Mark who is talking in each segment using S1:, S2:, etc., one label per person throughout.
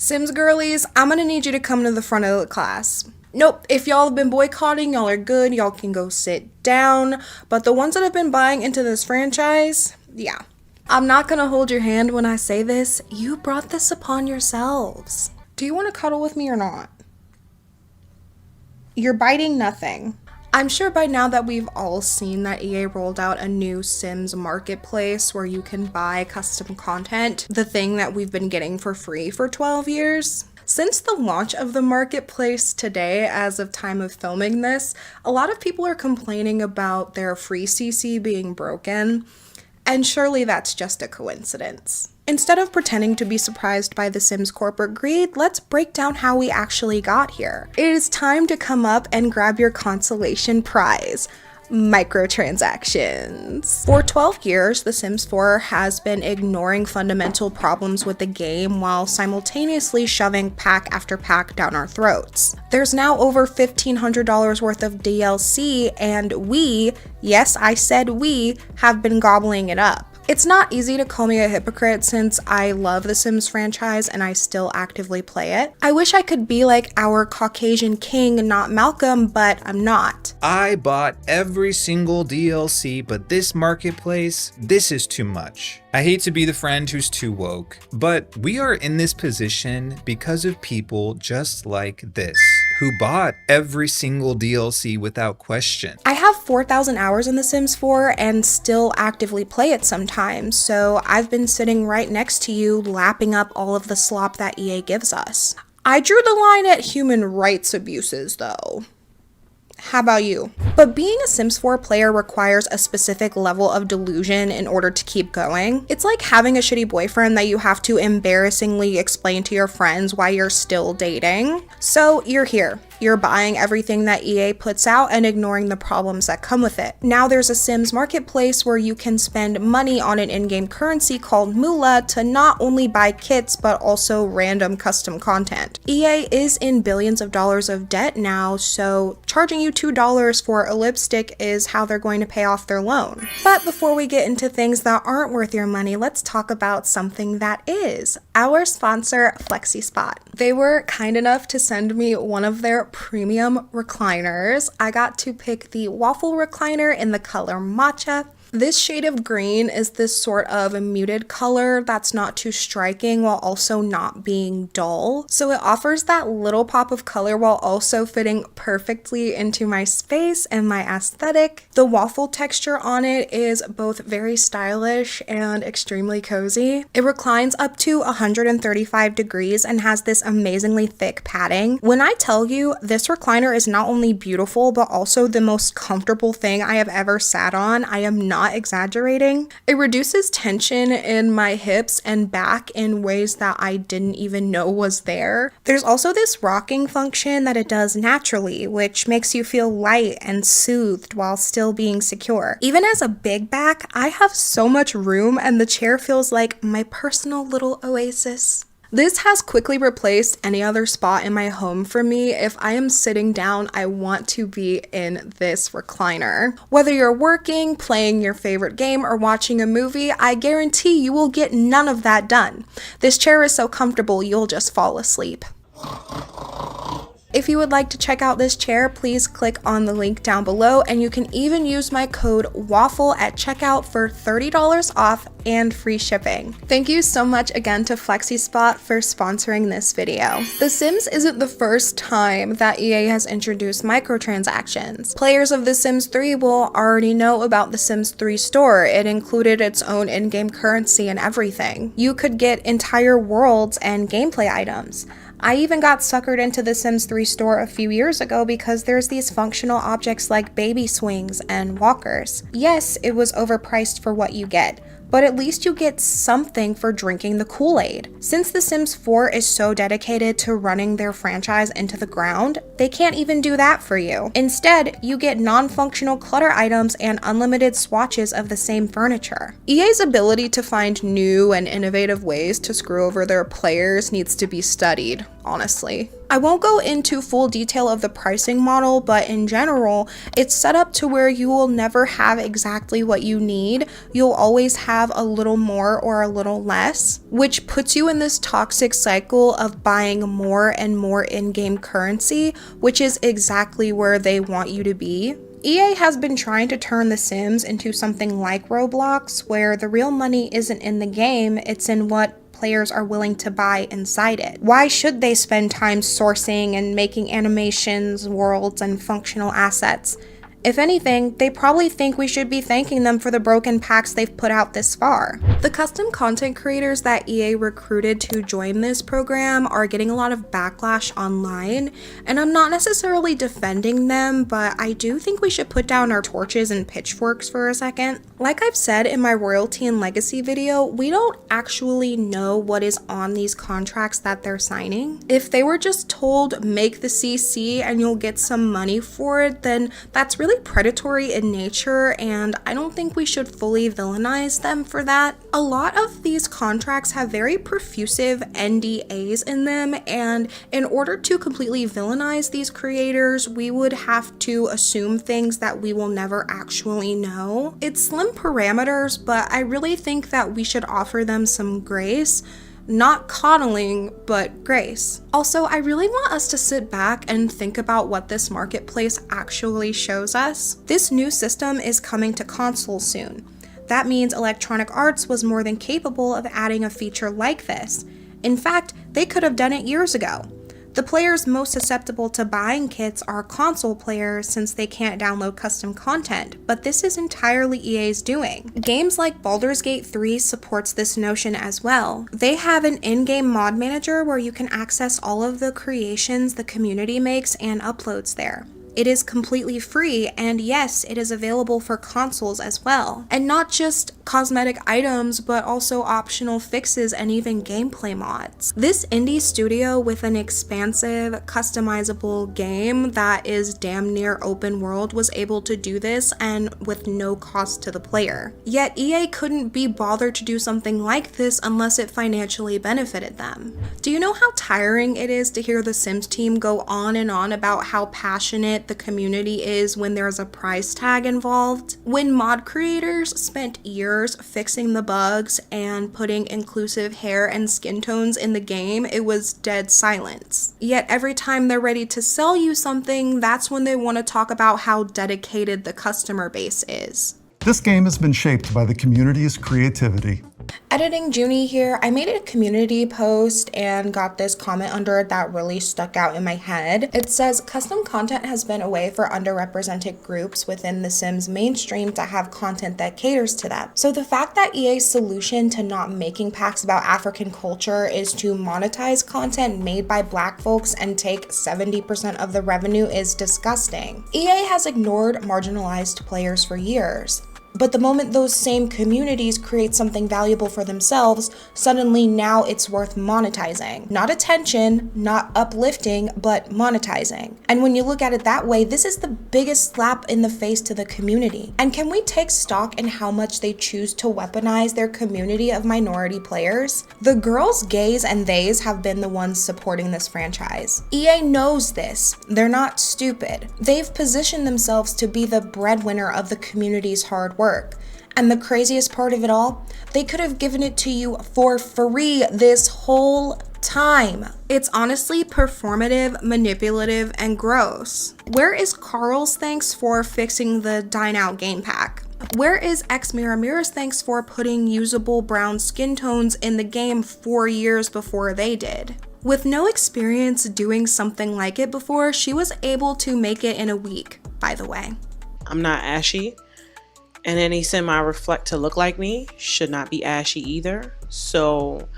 S1: Sims girlies, I'm gonna need you to come to the front of the class. Nope, if y'all have been boycotting, y'all are good, y'all can go sit down. But the ones that have been buying into this franchise, yeah. I'm not gonna hold your hand when I say this. You brought this upon yourselves. Do you want to cuddle with me or not? You're biting nothing. I'm sure by now that we've all seen that EA rolled out a new Sims marketplace where you can buy custom content, the thing that we've been getting for free for 12 years. Since the launch of the marketplace today, as of time of filming this, a lot of people are complaining about their free CC being broken, and surely that's just a coincidence. Instead of pretending to be surprised by The Sims corporate greed, let's break down how we actually got here. It is time to come up and grab your consolation prize. Microtransactions. For 12 years, The Sims 4 has been ignoring fundamental problems with the game while simultaneously shoving pack after pack down our throats. There's now over $1,500 worth of DLC, and we, yes, I said we, have been gobbling it up. It's not easy to call me a hypocrite since I love the Sims franchise and I still actively play it. I wish I could be like our Caucasian king, not Malcolm, but I'm not.
S2: I bought every single DLC, but this marketplace, this is too much. I hate to be the friend who's too woke, but we are in this position because of people just like this, who bought every single DLC without question.
S1: I have 4,000 hours in The Sims 4 and still actively play it sometimes, so I've been sitting right next to you lapping up all of the slop that EA gives us. I drew the line at human rights abuses though. How about you? But being a Sims 4 player requires a specific level of delusion in order to keep going. It's like having a shitty boyfriend that you have to embarrassingly explain to your friends why you're still dating. So you're here. You're buying everything that EA puts out and ignoring the problems that come with it. Now there's a Sims marketplace where you can spend money on an in-game currency called Moolah to not only buy kits but also random custom content. EA is in billions of dollars of debt now, so charging you $2 for a lipstick is how they're going to pay off their loan. But before we get into things that aren't worth your money, let's talk about something that is. Our sponsor, FlexiSpot. They were kind enough to send me one of their premium recliners. I got to pick the Waffle recliner in the color Matcha. This shade of green is this sort of a muted color that's not too striking while also not being dull. So it offers that little pop of color while also fitting perfectly into my space and my aesthetic. The waffle texture on it is both very stylish and extremely cozy. It reclines up to 135 degrees and has this amazingly thick padding. When I tell you this recliner is not only beautiful but also the most comfortable thing I have ever sat on, I am not exaggerating. It reduces tension in my hips and back in ways that I didn't even know was there. There's also this rocking function that it does naturally, which makes you feel light and soothed while still being secure. Even as a big back, I have so much room and the chair feels like my personal little oasis. This has quickly replaced any other spot in my home for me. If I am sitting down, I want to be in this recliner. Whether you're working, playing your favorite game, or watching a movie, I guarantee you will get none of that done. This chair is so comfortable, you'll just fall asleep. If you would like to check out this chair, please click on the link down below, and you can even use my code WAFFLE at checkout for $30 off and free shipping. Thank you so much again to FlexiSpot for sponsoring this video. The Sims isn't the first time that EA has introduced microtransactions. Players of The Sims 3 will already know about The Sims 3 store. It included its own in-game currency and everything. You could get entire worlds and gameplay items. I even got suckered into the Sims 3 store a few years ago because there's these functional objects like baby swings and walkers. Yes, it was overpriced for what you get, but at least you get something for drinking the Kool-Aid. Since The Sims 4 is so dedicated to running their franchise into the ground, they can't even do that for you. Instead, you get non-functional clutter items and unlimited swatches of the same furniture. EA's ability to find new and innovative ways to screw over their players needs to be studied, honestly. I won't go into full detail of the pricing model, but in general, it's set up to where you will never have exactly what you need. You'll always have a little more or a little less, which puts you in this toxic cycle of buying more and more in-game currency, which is exactly where they want you to be. EA has been trying to turn The Sims into something like Roblox, where the real money isn't in the game, it's in what players are willing to buy inside it. Why should they spend time sourcing and making animations, worlds, and functional assets? If anything, they probably think we should be thanking them for the broken packs they've put out this far. The custom content creators that EA recruited to join this program are getting a lot of backlash online, and I'm not necessarily defending them, but I do think we should put down our torches and pitchforks for a second. Like I've said in my royalty and legacy video, we don't actually know what is on these contracts that they're signing. If they were just told, make the CC and you'll get some money for it, then that's really predatory in nature, and I don't think we should fully villainize them for that. A lot of these contracts have very profusive NDAs in them, and in order to completely villainize these creators, we would have to assume things that we will never actually know. It's slim parameters, but I really think that we should offer them some grace. Not coddling, but grace. Also, I really want us to sit back and think about what this marketplace actually shows us. This new system is coming to consoles soon. That means Electronic Arts was more than capable of adding a feature like this. In fact, they could have done it years ago. The players most susceptible to buying kits are console players since they can't download custom content, but this is entirely EA's doing. Games like Baldur's Gate 3 supports this notion as well. They have an in-game mod manager where you can access all of the creations the community makes and uploads there. It is completely free, and yes, it is available for consoles as well. And not just cosmetic items, but also optional fixes and even gameplay mods. This indie studio with an expansive, customizable game that is damn near open world was able to do this, and with no cost to the player. Yet EA couldn't be bothered to do something like this unless it financially benefited them. Do you know how tiring it is to hear the Sims team go on and on about how passionate the community is when there's a price tag involved? When mod creators spent years fixing the bugs and putting inclusive hair and skin tones in the game, it was dead silence. Yet every time they're ready to sell you something, that's when they want to talk about how dedicated the customer base is.
S3: This game has been shaped by the community's creativity.
S1: Editing Junie here. I made a community post and got this comment under it that really stuck out in my head. It says, custom content has been a way for underrepresented groups within The Sims mainstream to have content that caters to them. So the fact that EA's solution to not making packs about African culture is to monetize content made by Black folks and take 70% of the revenue is disgusting. EA has ignored marginalized players for years. But the moment those same communities create something valuable for themselves, suddenly now it's worth monetizing. Not attention, not uplifting, but monetizing. And when you look at it that way, this is the biggest slap in the face to the community. And can we take stock in how much they choose to weaponize their community of minority players? The girls, gays, and theys have been the ones supporting this franchise. EA knows this. They're not stupid. They've positioned themselves to be the breadwinner of the community's hard work. And the craziest part of it all, they could have given it to you for free this whole time. It's honestly performative, manipulative, and gross. Where is Carl's thanks for fixing the Dine Out game pack? Where is X Miramira's thanks for putting usable brown skin tones in the game 4 years before they did? With no experience doing something like it before, she was able to make it in a week, by the way.
S4: I'm not ashy. And any sim I reflect to look like me should not be ashy either. So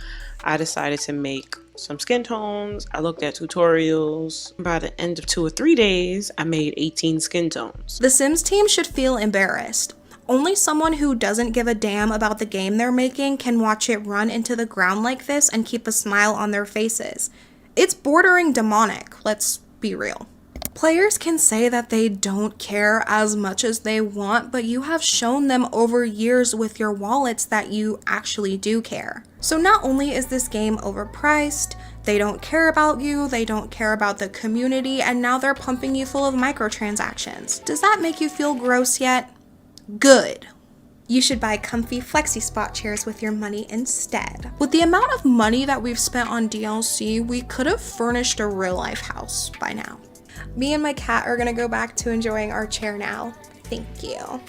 S4: I decided to make some skin tones. I looked at tutorials. By the end of 2 or 3 days, I made 18 skin tones.
S1: The Sims team should feel embarrassed. Only someone who doesn't give a damn about the game they're making can watch it run into the ground like this and keep a smile on their faces. It's bordering demonic, let's be real. Players can say that they don't care as much as they want, but you have shown them over years with your wallets that you actually do care. So not only is this game overpriced, they don't care about you, they don't care about the community, and now they're pumping you full of microtransactions. Does that make you feel gross yet? Good. You should buy comfy flexi spot chairs with your money instead. With the amount of money that we've spent on DLC, we could have furnished a real life house by now. Me and my cat are gonna go back to enjoying our chair now. Thank you.